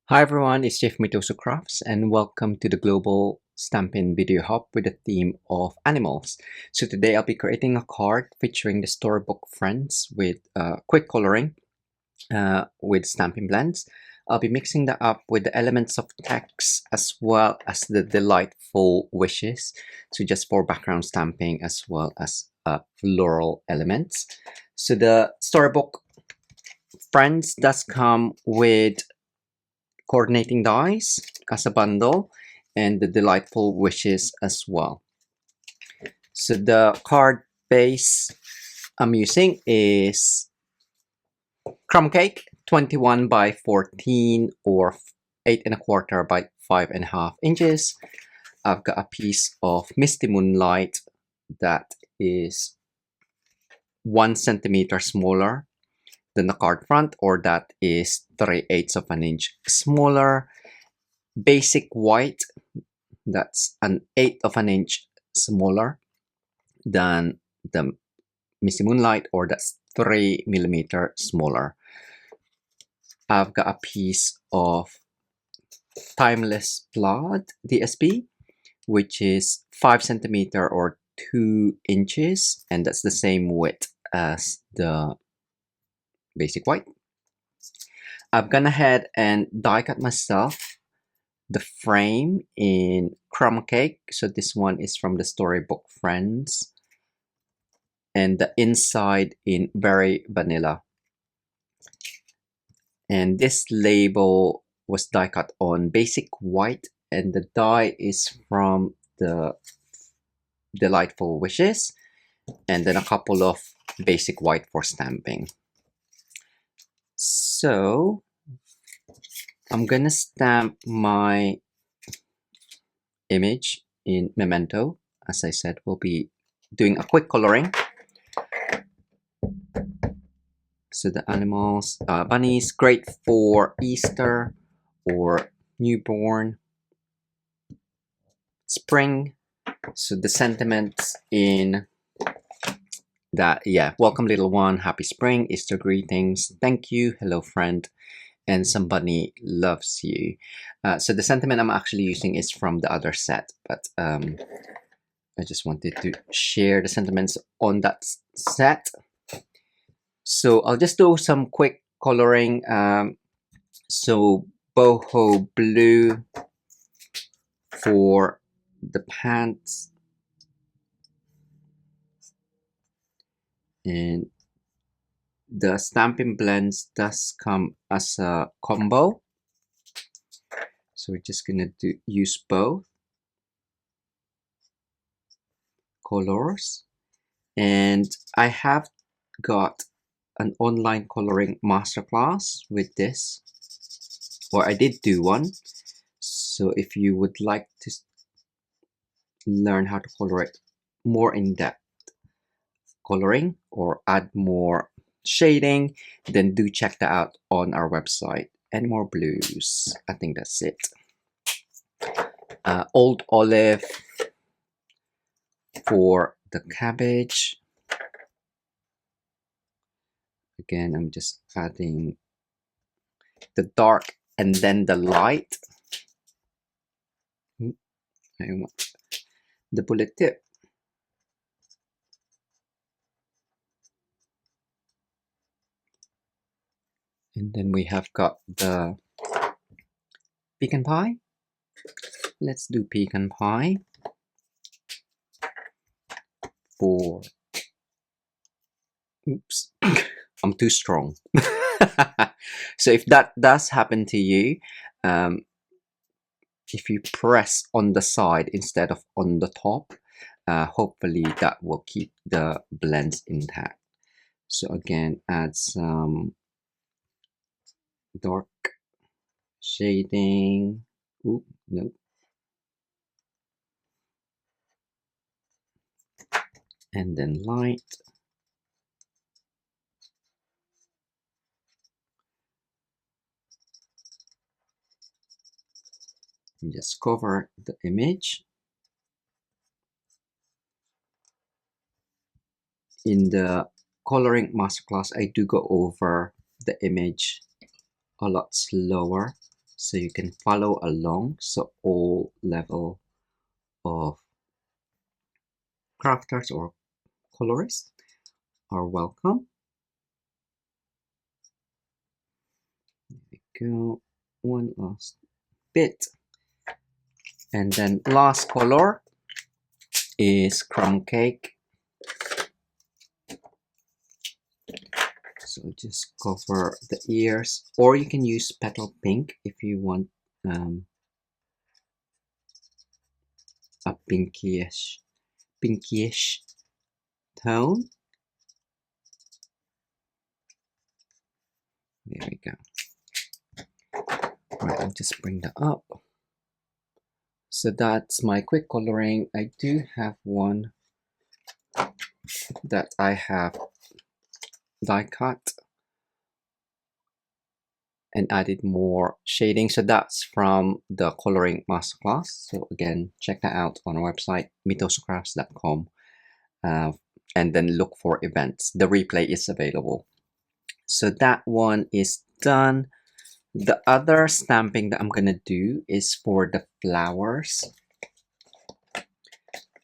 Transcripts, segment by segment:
Hi everyone, it's Chef Mitosu Crafts and welcome to the Global Stampin Video Hop with the theme of animals. So today I'll be creating a card featuring the Storybook Friends with quick coloring with stamping blends. I'll be mixing that up with the elements of text as well as the delightful wishes. So just for background stamping as well as floral elements. So the Storybook Friends does come with coordinating dies as a bundle and the delightful wishes as well. So the card base I'm using is crumb cake 21 by 14 or 8¼ by 5½ inches. I've got a piece of Misty Moonlight that is 1 centimeter smaller than the card front, or that is 3/8 of an inch smaller. Basic white, that's an 1/8 of an inch smaller than the Misty Moonlight, or that's 3mm smaller. I've got a piece of Timeless Blood DSP, which is 5 centimeter or 2 inches, and that's the same width as the basic white. I've gone ahead and die cut myself the frame in crumb cake. So this one is from the Storybook Friends, and the inside in Very Vanilla. And this label was die cut on basic white, and the die is from the Delightful Wishes, and then a couple of basic white for stamping. So I'm gonna stamp my image in Memento. As I said, we'll be doing a quick coloring. So the animals, bunnies, great for Easter or newborn, spring. So the sentiments in that, yeah, welcome little one, happy spring, Easter greetings, thank you, hello friend, and somebody loves you. So the sentiment I'm actually using is from the other set, but I just wanted to share the sentiments on that set. So I'll just do some quick coloring. So boho blue for the pants, and the Stampin' Blends does come as a combo, so we're just gonna use both colors. And I have got an online coloring masterclass with this, or I did do one. So if you would like to learn how to color it more in depth coloring or add more shading, then do check that out on our website. And more blues, I think that's it. Old olive for the cabbage. Again, I'm just adding the dark and then the light. I want the bullet tip. And then we have got the pecan pie. Let's do pecan pie for, oops, I'm too strong. So if that does happen to you, if you press on the side instead of on the top, hopefully that will keep the blends intact. So again, add some dark shading. Oop, no. And then light. And just cover the image. In the coloring masterclass, I do go over the image a lot slower, so you can follow along. So all level of crafters or colorists are welcome. There we go. One last bit. And then last color is crumb cake. So just cover the ears, or you can use petal pink if you want a pinkyish tone. There we go. Right, I'll just bring that up. So that's my quick coloring. I do have one that I have die cut and added more shading. So that's from the coloring masterclass. So again, check that out on our website, mitosocrafts.com, and then look for events. The replay is available. So that one is done. The other stamping that I'm gonna do is for the flowers,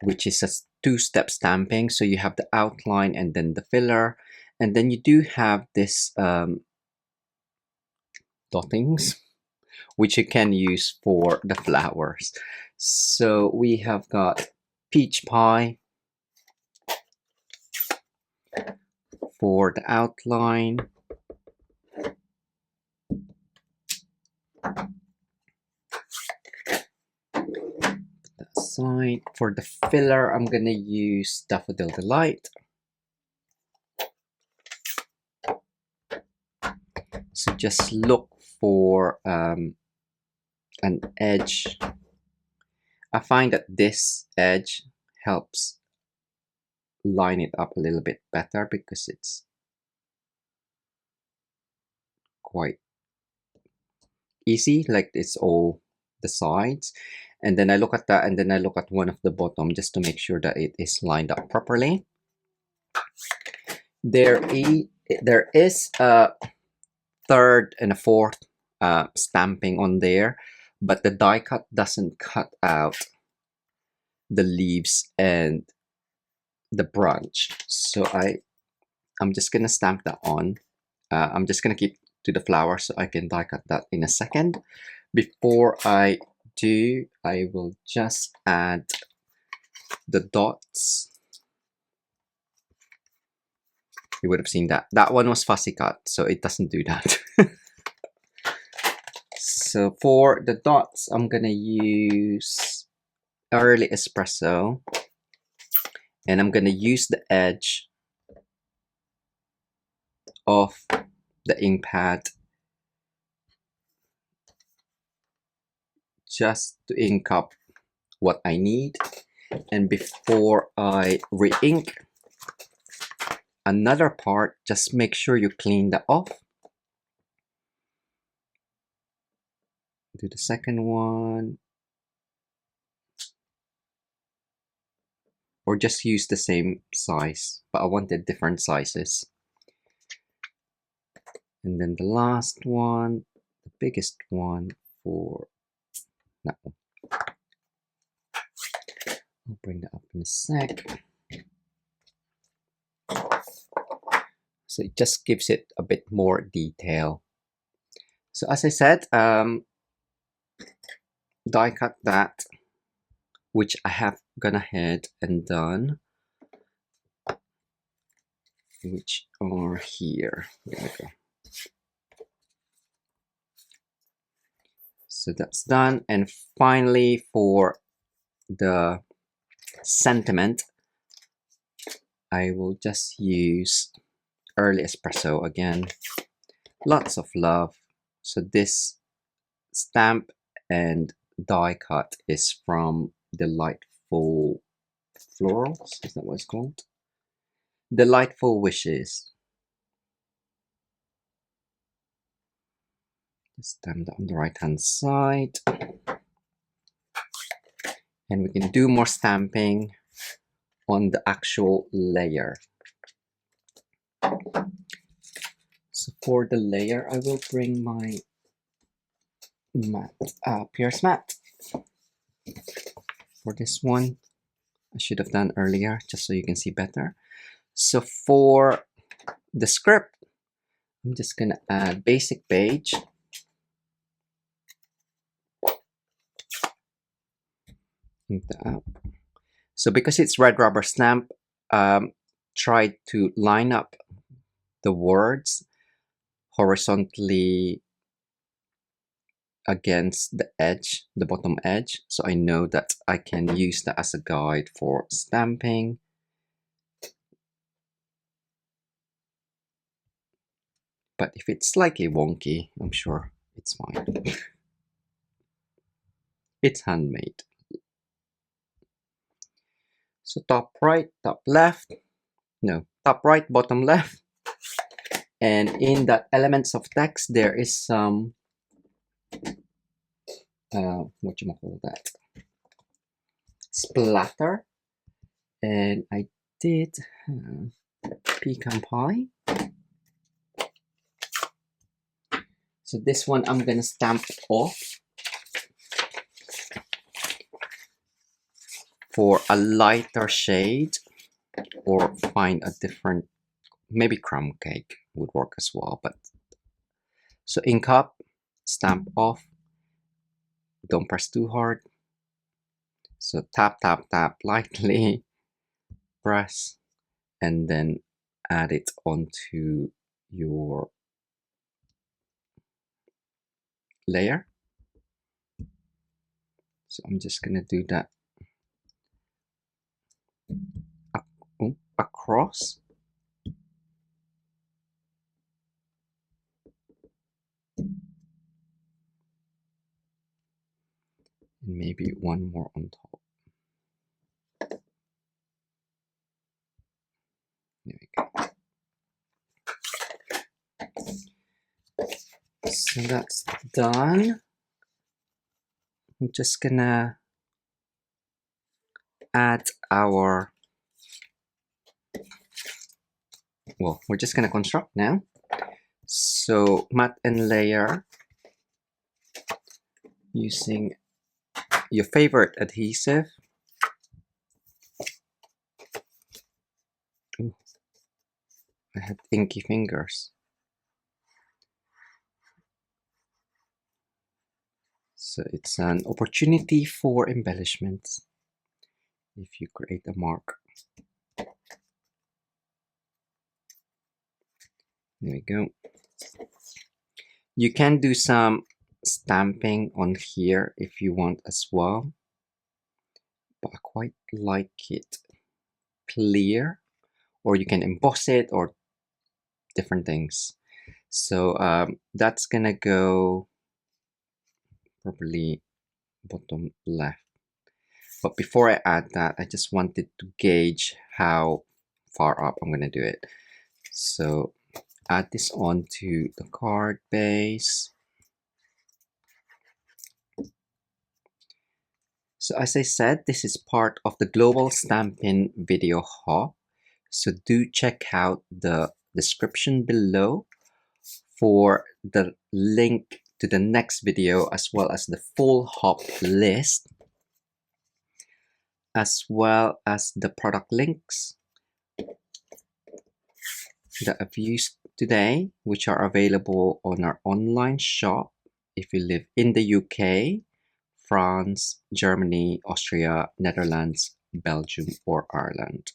which is a two-step stamping. So you have the outline and then the filler, and then you do have this dottings, which you can use for the flowers. So we have got peach pie for the outline, that side. For the filler, I'm gonna use Daffodil Delight. So just look for an edge. I find that this edge helps line it up a little bit better because it's quite easy, like it's all the sides. And then I look at that, and then I look at one of the bottom just to make sure that it is lined up properly. There is a third and a fourth stamping on there, but the die cut doesn't cut out the leaves and the branch. So I'm just gonna stamp that on. I'm just gonna keep to the flower so I can die cut that in a second. Before I do, I will just add the dots. You would have seen that. That one was fussy cut, so it doesn't do that. So for the dots, I'm gonna use early espresso, and I'm gonna use the edge of the ink pad just to ink up what I need. And before I re-ink another part, just make sure you clean that off. Do the second one, or just use the same size, but I wanted different sizes. And then the last one, the biggest one, for that one. I'll bring that up in a sec. So it just gives it a bit more detail. So as I said, die cut that, which I have gone ahead and done, which are here. There we go. So that's done. And finally, for the sentiment, I will just use early espresso again. Lots of love. So this stamp and die cut is from Delightful Florals. Is that what it's called? Delightful Wishes. Just stamp that on the right hand side. And we can do more stamping on the actual layer. So for the layer, I will bring my Pierce matte. For this one, I should have done earlier just so you can see better. So for the script, I'm just gonna add basic page. So because it's red rubber stamp, try to line up the words horizontally against the edge, the bottom edge, so I know that I can use that as a guide for stamping. But if it's slightly wonky, I'm sure it's fine. It's handmade. So top right, top left, no, top right, bottom left. And in that elements of text, there is some, what you call that? Splatter. And I did pecan pie. So this one I'm gonna stamp off for a lighter shade, or find a different, maybe crumb cake would work as well. But so ink up, stamp off, don't press too hard. So tap, tap, tap lightly, press, and then add it onto your layer. So I'm just gonna do that across. And maybe one more on top. There we go. So that's done. I'm just gonna add our, well, we're just gonna construct now. So matte and layer using your favorite adhesive. Ooh, I had inky fingers. So it's an opportunity for embellishments if you create a mark. There we go. You can do some stamping on here if you want as well, but I quite like it clear, or you can emboss it or different things. So that's gonna go probably bottom left. But before I add that, I just wanted to gauge how far up I'm gonna do it. So add this onto the card base. So as I said, this is part of the Global Stampin Video Hop. So do check out the description below for the link to the next video, as well as the full hop list, as well as the product links that I've used today, which are available on our online shop if you live in the UK, France, Germany, Austria, Netherlands, Belgium, or Ireland.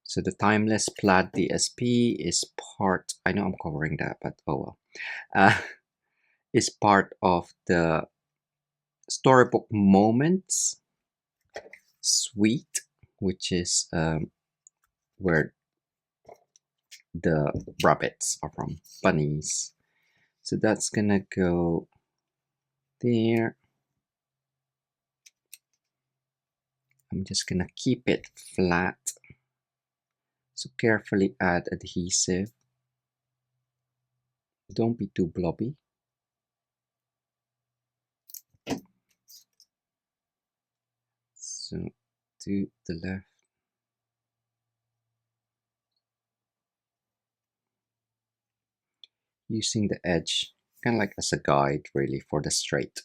So the Timeless Plaid DSP is part, I know I'm covering that, but oh well, is part of the Storybook Moments suite, which is where the rabbits are from, bunnies. So that's gonna go there. I'm just gonna keep it flat. So carefully add adhesive. Don't be too blobby. So to the left. using the edge kind of like as a guide really for the straight,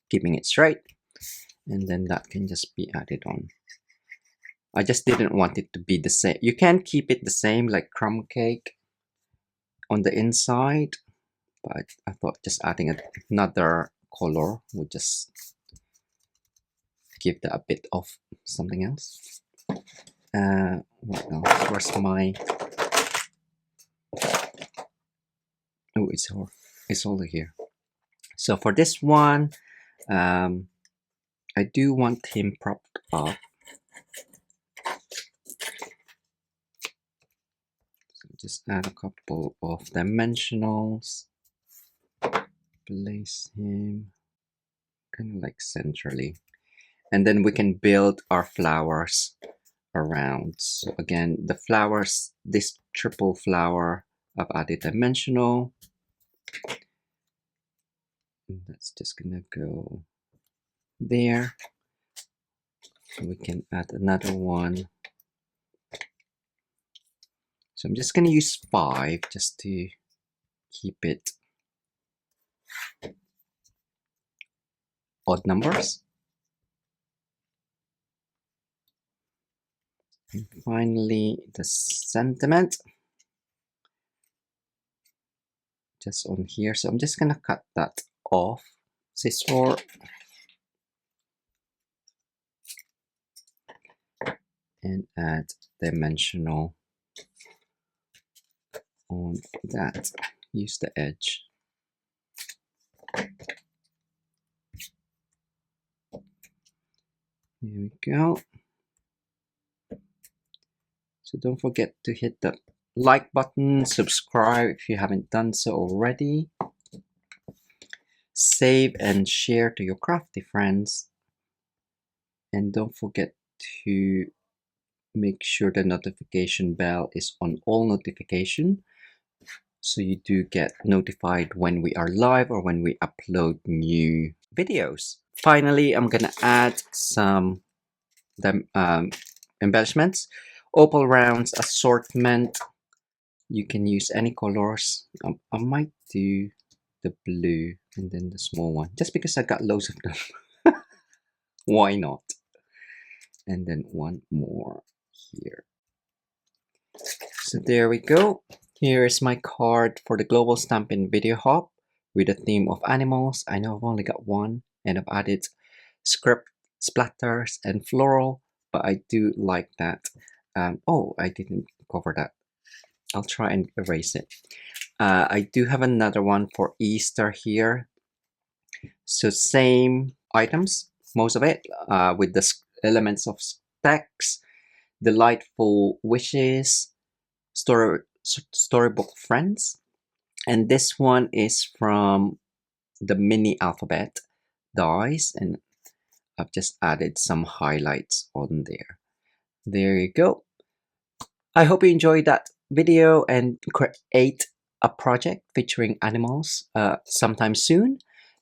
keeping it straight, and then that can just be added on. I just didn't want it to be the same. You can keep it the same like crumb cake on the inside, but I thought just adding another color would just give that a bit of something else. What else? Where's my... Oh, it's over here. So for this one, I do want him propped up. So just add a couple of dimensionals. Place him kind of like centrally. And then we can build our flowers around. So again, the flowers, this triple flower, I've added dimensional. And that's just gonna go there. We can add another one. So I'm just gonna use 5 just to keep it odd numbers. And finally, the sentiment. Just on here. So I'm just gonna cut that off. Scissor. And add dimensional on that. Use the edge. There we go. So don't forget to hit the like button, subscribe if you haven't done so already. Save and share to your crafty friends. And don't forget to make sure the notification bell is on all notification, so you do get notified when we are live or when we upload new videos. Finally, I'm gonna add some embellishments. Opal rounds assortment. You can use any colors. I might do the blue and then the small one, just because I got loads of them. Why not? And then one more here. So there we go. Here is my card for the Global Stampin Video Hop with a theme of animals. I know I've only got one, and I've added script, splatters, and floral, but I do like that. Oh, I didn't cover that. I'll try and erase it. I do have another one for Easter here. So same items, most of it, with the elements of text, delightful wishes, Storybook Friends, and this one is from the mini alphabet dies, and I've just added some highlights on there. There you go. I hope you enjoyed that video and create a project featuring animals sometime soon.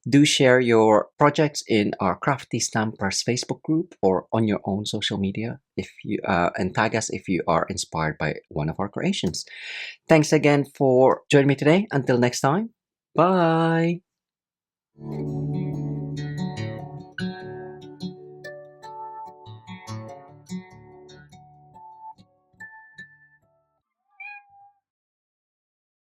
Do share your projects in our Crafty Stampers Facebook group or on your own social media if you and tag us if you are inspired by one of our creations. Thanks again for joining me today. Until next time, bye.